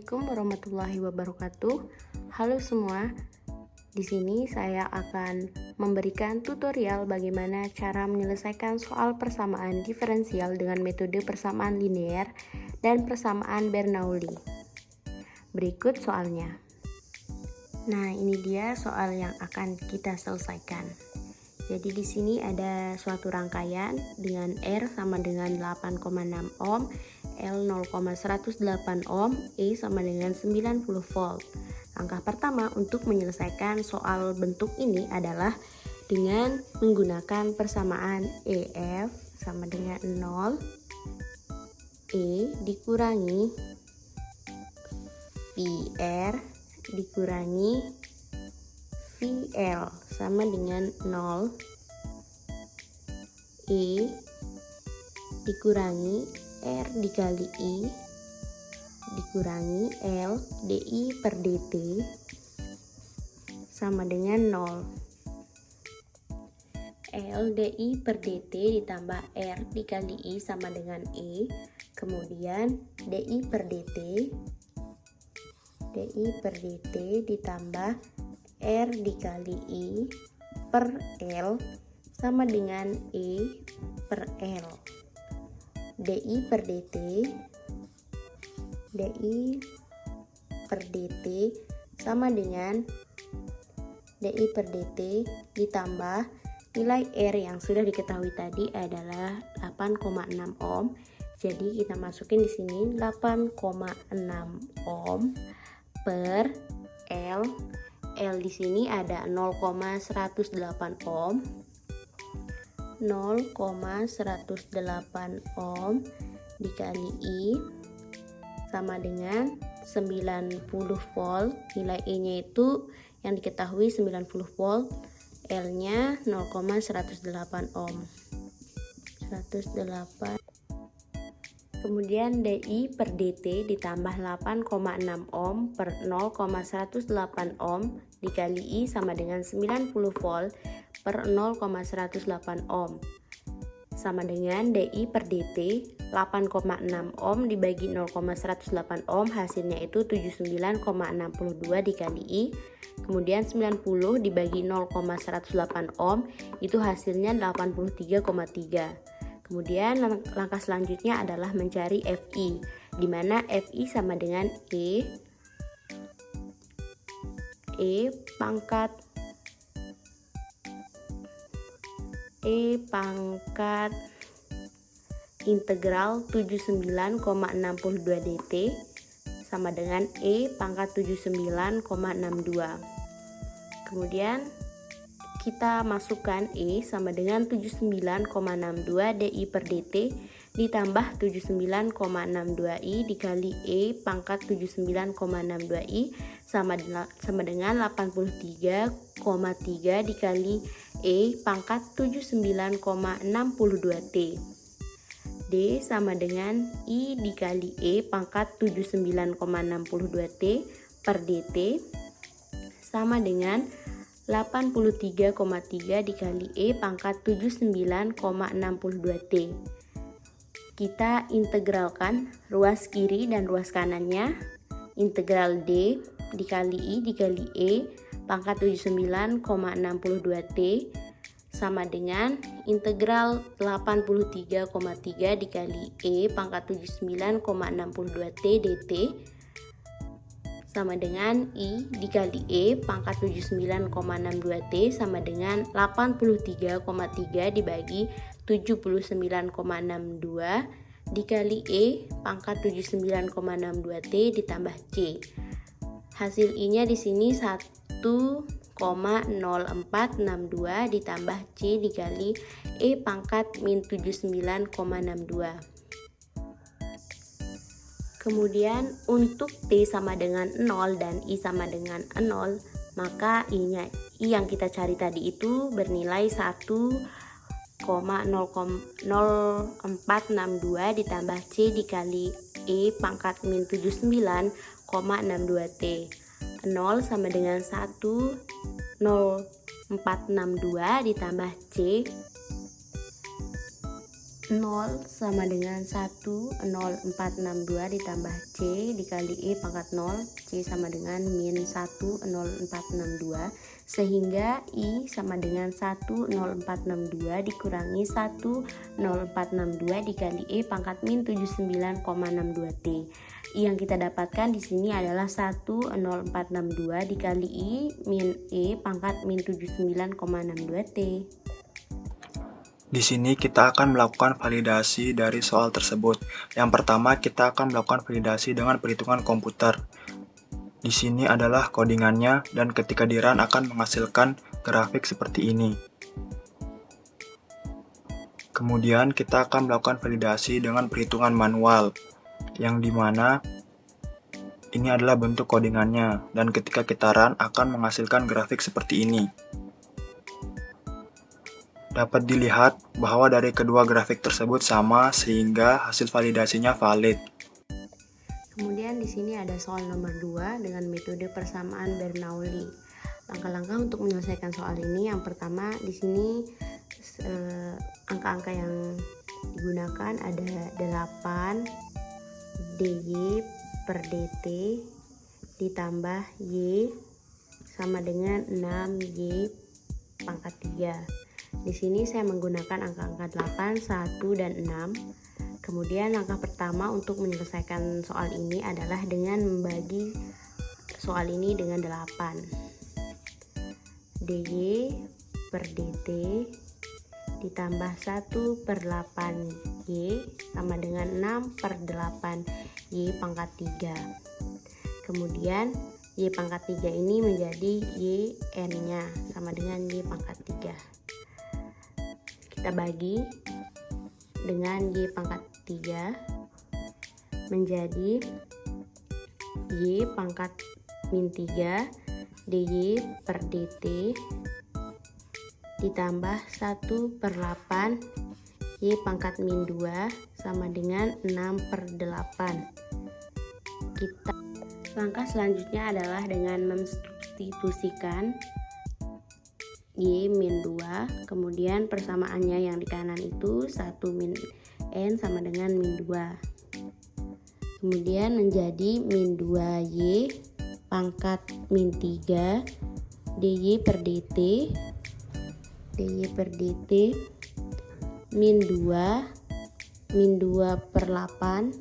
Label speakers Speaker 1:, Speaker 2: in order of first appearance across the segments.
Speaker 1: Assalamualaikum warahmatullahi wabarakatuh. Halo semua. Di sini saya akan memberikan tutorial bagaimana cara menyelesaikan soal persamaan diferensial dengan metode persamaan linear dan persamaan Bernoulli. Berikut soalnya. Nah, ini dia soal yang akan kita selesaikan. Jadi di sini ada suatu rangkaian dengan R sama dengan 8,6 ohm, L 0,108 ohm, E sama dengan 90 volt. Langkah pertama untuk menyelesaikan soal bentuk ini adalah dengan menggunakan persamaan EF sama dengan 0, E dikurangi VR dikurangi VL sama dengan 0, E dikurangi R dikali I dikurangi L DI per DT sama dengan 0. L DI per DT ditambah R dikali I sama dengan E, kemudian DI per DT ditambah R dikali I per L sama dengan E per L. DI per DT sama dengan DI per DT ditambah nilai R yang sudah diketahui tadi adalah 8,6 ohm. Jadi kita masukin di sini 8,6 ohm per L. L di sini ada 0,108 ohm. 0,108 ohm dikali I sama dengan 90 volt. Nilai E nya itu yang diketahui 90 volt, L nya 0,108 ohm 108. Kemudian DI per DT ditambah 8,6 ohm per 0,108 ohm dikali I sama dengan 90 volt per 0,108 ohm sama dengan DI per DT 8,6 ohm dibagi 0,108 ohm hasilnya itu 79,62 dikali I, kemudian 90 dibagi 0,108 ohm itu hasilnya 83,3. Kemudian langkah selanjutnya adalah mencari FI, di mana FI sama dengan E pangkat integral 79,62 dt sama dengan E pangkat 79,62. Kemudian kita masukkan E sama dengan 79,62 DI per DT ditambah 79,62I dikali E pangkat 79,62I sama dengan 83,3 dikali E pangkat 79,62T. D sama dengan I dikali E pangkat 79,62T per DT sama dengan 83,3 dikali E pangkat 79,62T. Kita integralkan ruas kiri dan ruas kanannya. Integral D dikali I dikali E pangkat 79,62T sama dengan integral 83,3 dikali E pangkat 79,62T dt sama dengan I dikali E pangkat 79,62T sama dengan 83,3 dibagi 79,62 dikali E pangkat 79,62T ditambah C. Hasil I-nya di sini 1,0462 ditambah C dikali E pangkat min 79,62. Kemudian untuk T sama dengan 0 dan I sama dengan 0, maka I yang kita cari tadi itu bernilai 1,0462 ditambah C dikali E pangkat min 79,62T. 0 sama dengan 1,0462 ditambah C 0 sama dengan 1,0462 ditambah C dikali E pangkat 0, C sama dengan min 1,0462, sehingga I sama dengan 1,0462 dikurangi 1,0462 dikali E pangkat min 79,62T. I yang kita dapatkan di sini adalah 1,0462 dikali I min E pangkat min 79,62T.
Speaker 2: Di sini kita akan melakukan validasi dari soal tersebut. Yang pertama, kita akan melakukan validasi dengan perhitungan komputer. Di sini adalah codingannya, dan ketika di-run akan menghasilkan grafik seperti ini. Kemudian kita akan melakukan validasi dengan perhitungan manual, yang dimana ini adalah bentuk codingannya, dan ketika kita run akan menghasilkan grafik seperti ini. Dapat dilihat bahwa dari kedua grafik tersebut sama sehingga hasil validasinya valid.
Speaker 1: Kemudian di sini ada soal nomor 2 dengan metode persamaan Bernoulli. Langkah-langkah untuk menyelesaikan soal ini, yang pertama di sini angka-angka yang digunakan ada 8 dy per dt ditambah y sama dengan 6y pangkat 3. Di sini saya menggunakan angka-angka 8, 1, dan 6. Kemudian langkah pertama untuk menyelesaikan soal ini adalah dengan membagi soal ini dengan 8. dy per dt ditambah 1/8y sama dengan 6/8y pangkat 3. Kemudian y pangkat 3 ini menjadi y n-nya sama dengan y pangkat 3. Kita bagi dengan y pangkat 3 menjadi y pangkat min 3 dy per dt ditambah 1/8 y pangkat min 2 sama dengan 6/8. Langkah selanjutnya adalah dengan mensubstitusikan y min 2, kemudian persamaannya yang di kanan itu 1 min n sama dengan min 2. Kemudian menjadi min 2y pangkat min 3 dy per dt min 2/8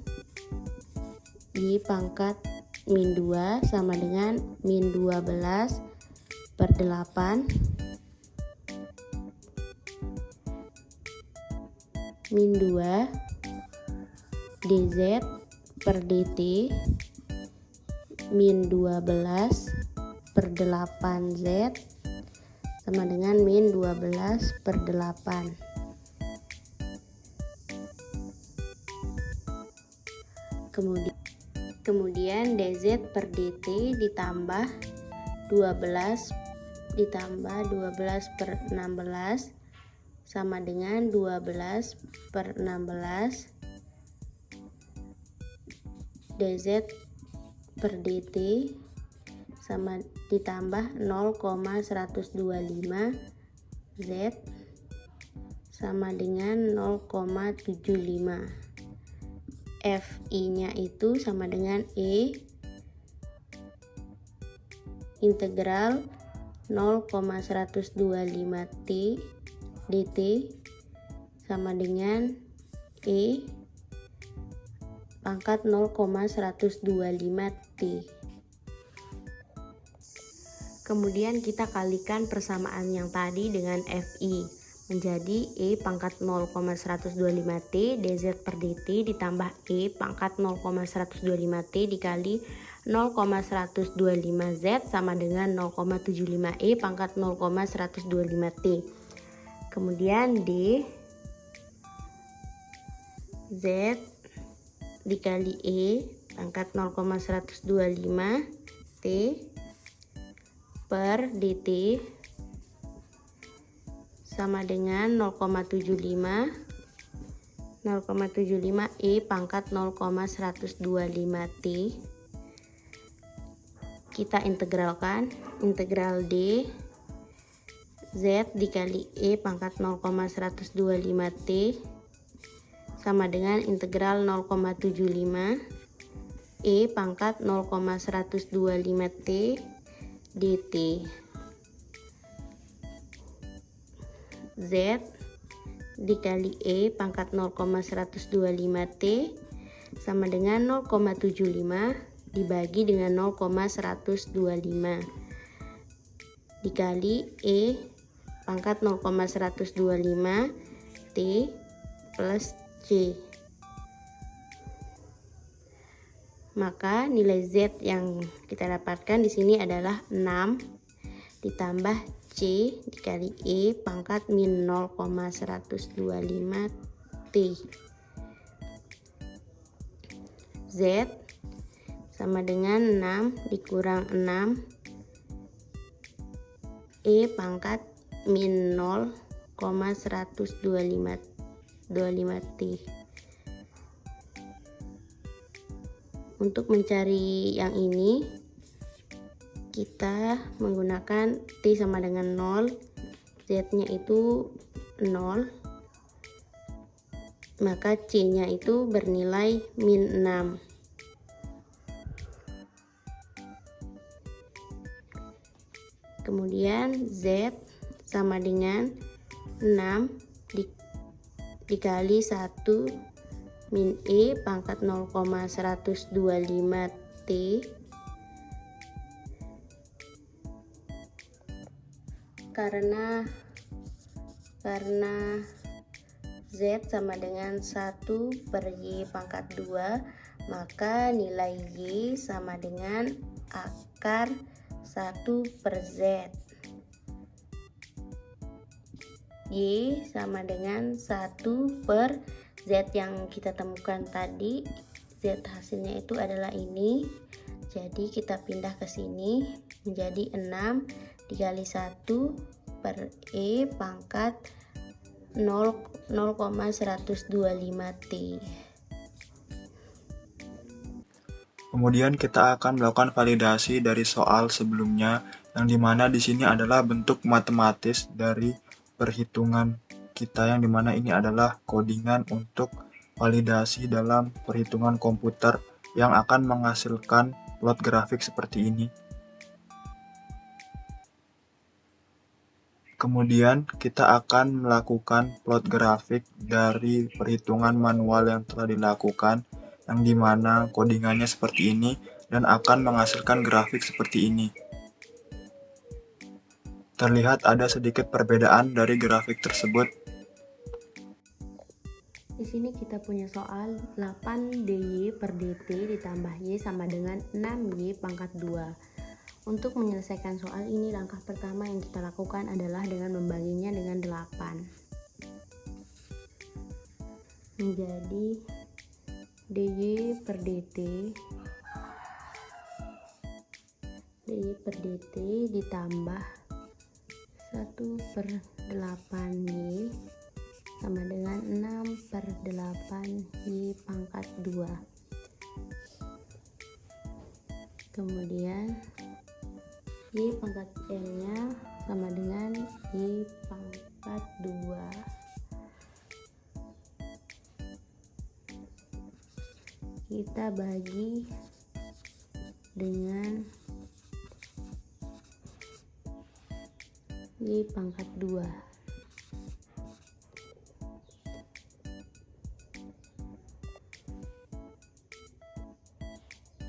Speaker 1: y pangkat min 2 sama dengan min 12/8 min 2 dz per dt min 12/8z sama dengan min 12/8. Kemudian dz per dt ditambah 12/16 sama dengan 12/16 dz per dt sama ditambah 0,125 z sama dengan 0,75. Fi-nya itu sama dengan E integral 0,125t dt sama dengan E pangkat 0,125t. Kemudian kita kalikan persamaan yang tadi dengan Fi menjadi E pangkat 0,125t dz per dt ditambah E pangkat 0,125t dikali 0,125z sama dengan 0,75 E pangkat 0,125t. Kemudian D Z dikali E pangkat 0,125 T per dt sama dengan 0,75 E pangkat 0,125t. Kita integralkan, integral D Z dikali E pangkat 0,125t sama dengan integral 0,75 E pangkat 0,125T dt. Z dikali E pangkat 0,125T sama dengan 0,75 dibagi dengan 0,125 dikali E pangkat 0,125 T plus C. Maka nilai Z yang kita dapatkan di sini adalah 6 ditambah C dikali E pangkat min 0,125 T. Z sama dengan 6 dikurang 6 E pangkat min 0,125 T. Untuk mencari yang ini kita menggunakan T sama dengan 0, Z nya itu 0, maka C nya itu bernilai min 6. Kemudian Z sama dengan 6 dikali 1 min E pangkat 0,125 T karena Z sama dengan 1 per Y pangkat 2, maka nilai Y sama dengan akar 1 per Z. Y sama dengan 1 per Z yang kita temukan tadi. Z hasilnya itu adalah ini. Jadi kita pindah ke sini menjadi 6 dikali 1 per E pangkat 0,125T.
Speaker 2: Kemudian kita akan melakukan validasi dari soal sebelumnya, yang dimana di sini adalah bentuk matematis dari perhitungan kita, yang dimana ini adalah codingan untuk validasi dalam perhitungan komputer yang akan menghasilkan plot grafik seperti ini. Kemudian kita akan melakukan plot grafik dari perhitungan manual yang telah dilakukan, yang dimana codingannya seperti ini dan akan menghasilkan grafik seperti ini. Terlihat ada sedikit perbedaan dari grafik tersebut.
Speaker 1: Di sini kita punya soal 8 DY per DT ditambah Y sama dengan 6Y pangkat 2. Untuk menyelesaikan soal ini, langkah pertama yang kita lakukan adalah dengan membaginya dengan 8. Menjadi DY per DT ditambah 1 per 8Y sama dengan 6 per 8Y pangkat 2. Kemudian Y pangkat N-nya sama dengan Y pangkat 2. Kita bagi dengan Y pangkat 2.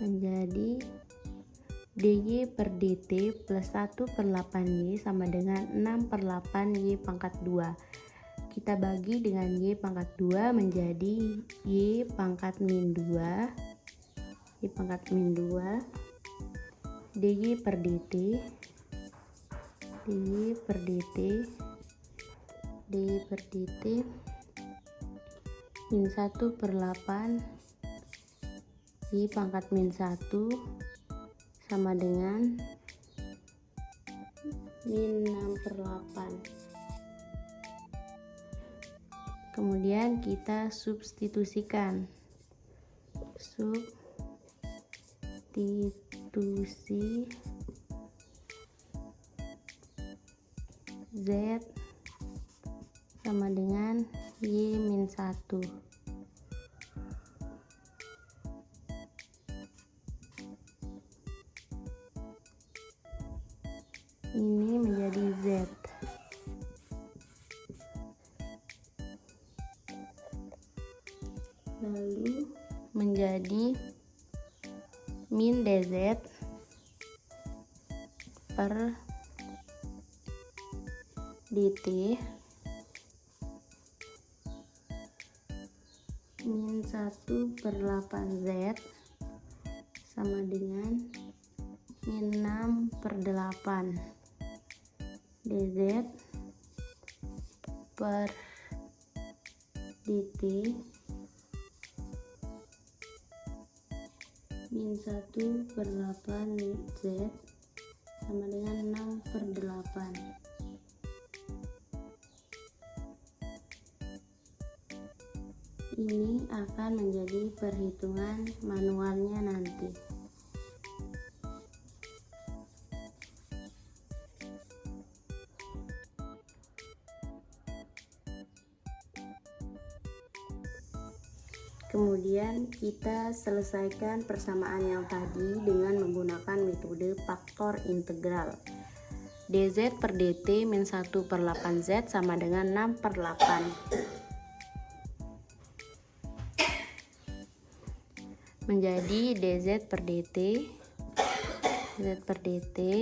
Speaker 1: Menjadi DY per DT plus 1 per 8Y sama dengan 6 per 8Y pangkat 2. Kita bagi dengan Y pangkat 2 menjadi Y pangkat min 2. Y pangkat min 2. DY per DT. DY per DT. DY per DT. Min 1 per 8. Y pangkat min 1. Sama dengan min 6 per 8. Kemudian kita substitusikan. Substitusi Z sama dengan Y min 1. ini menjadi Z. Lalu menjadi min dz per dt min 1/8z sama dengan min 6/8 dz per dt min 1/8 z sama dengan 6/8. Ini akan menjadi perhitungan manualnya nanti. Kemudian kita selesaikan persamaan yang tadi dengan menggunakan metode faktor integral. dz per dt min 1/8z sama dengan 6/8. Menjadi dz per dt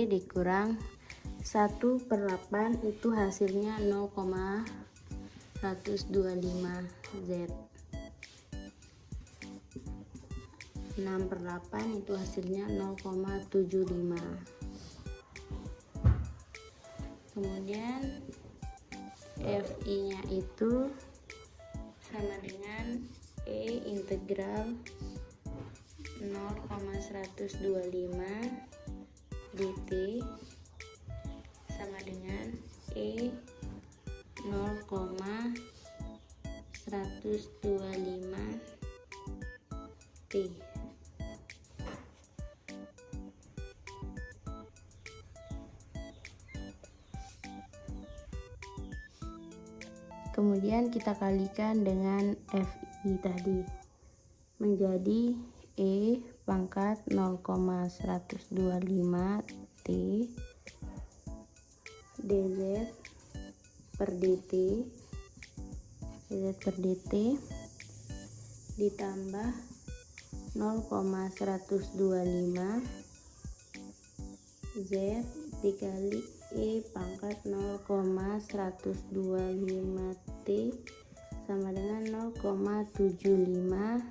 Speaker 1: dikurang 1/8 itu hasilnya 0,125z. 6/8 itu hasilnya 0,75. Kemudian FI nya itu sama dengan E integral 0,125 dt sama dengan E 0,125 t. Kemudian kita kalikan dengan FI tadi menjadi E pangkat 0,125 T dz per dt ditambah 0,125 Z dikali E pangkat 0,125 T sama dengan 0,75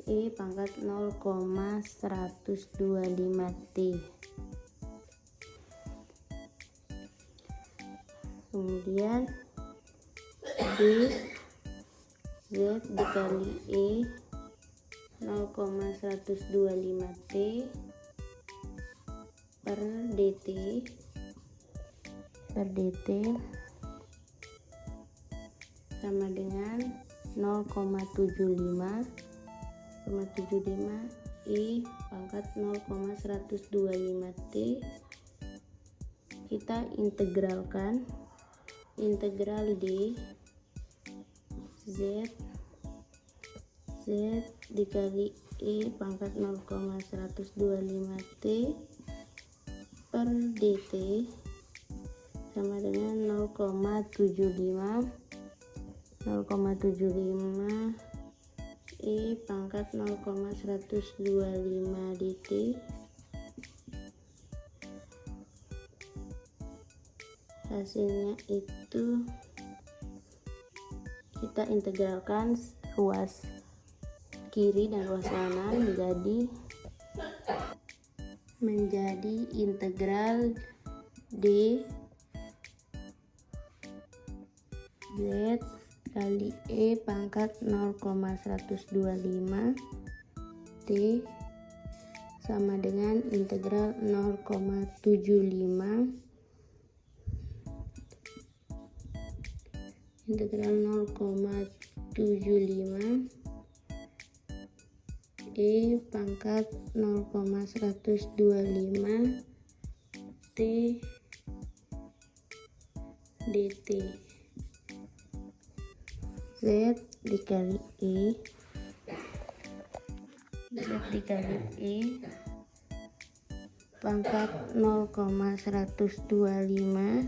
Speaker 1: E pangkat 0,125 T. Kemudian D Z dikali E 0,125 T per dt sama dengan 0,75 E pangkat 0,125 T. Kita integralkan, integral D Z dikali E pangkat 0,125 T per dt sama dengan 0,75 E pangkat 0,125 dt hasilnya itu kita integralkan ruas kiri dan ruas kanan menjadi integral D Z kali E pangkat 0,125 T sama dengan integral 0,75 E pangkat 0,125 T dt Z dikali E pangkat 0,125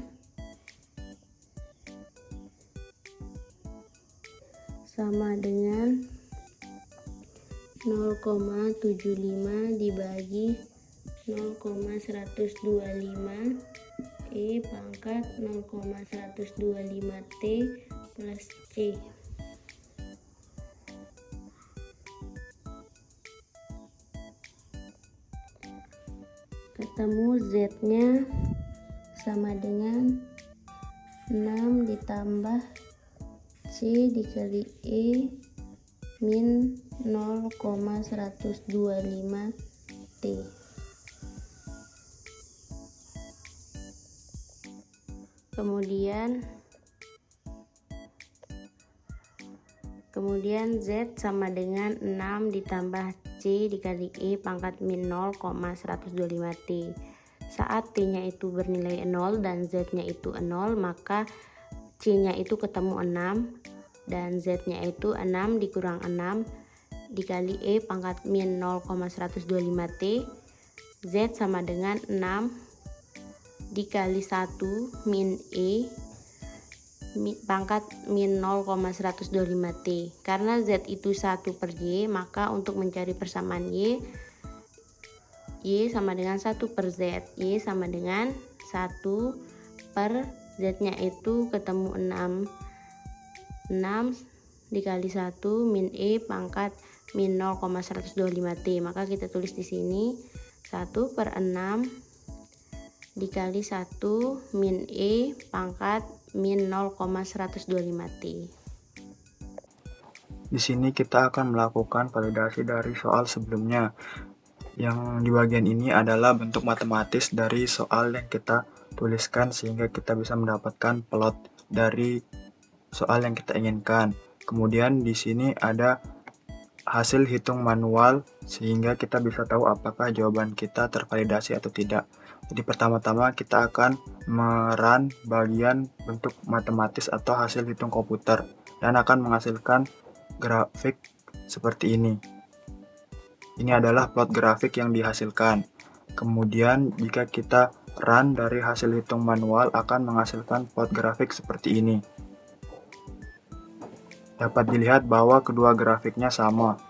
Speaker 1: sama dengan 0,75 dibagi 0,125 E pangkat 0,125 T plus C. Ketemu Z-nya sama dengan 6 ditambah C dikali E min 0,125 T. Kemudian Z sama dengan 6 ditambah C dikali E pangkat min 0,125 T. Saat T-nya itu bernilai 0 dan Z-nya itu 0, maka C-nya itu ketemu 6 dan Z-nya itu 6 dikurang 6 dikali E pangkat min 0,125 T. Z sama dengan 6 dikali 1 min E pangkat min 0,125 T. Karena Z itu 1 per Y, maka untuk mencari persamaan Y sama dengan 1 per Z. Y sama dengan 1 per Z-nya itu ketemu 6 dikali 1 min E pangkat min 0,125 T. Maka kita tulis di sini 1 per 6 dikali 1 min E pangkat min 0,125 T.
Speaker 2: Di sini kita akan melakukan validasi dari soal sebelumnya. Yang di bagian ini adalah bentuk matematis dari soal yang kita tuliskan sehingga kita bisa mendapatkan plot dari soal yang kita inginkan. Kemudian di sini ada hasil hitung manual sehingga kita bisa tahu apakah jawaban kita tervalidasi atau tidak. Jadi pertama-tama kita akan merun bagian bentuk matematis atau hasil hitung komputer dan akan menghasilkan grafik seperti ini. Ini adalah plot grafik yang dihasilkan. Kemudian jika kita run dari hasil hitung manual akan menghasilkan plot grafik seperti ini. Dapat dilihat bahwa kedua grafiknya sama.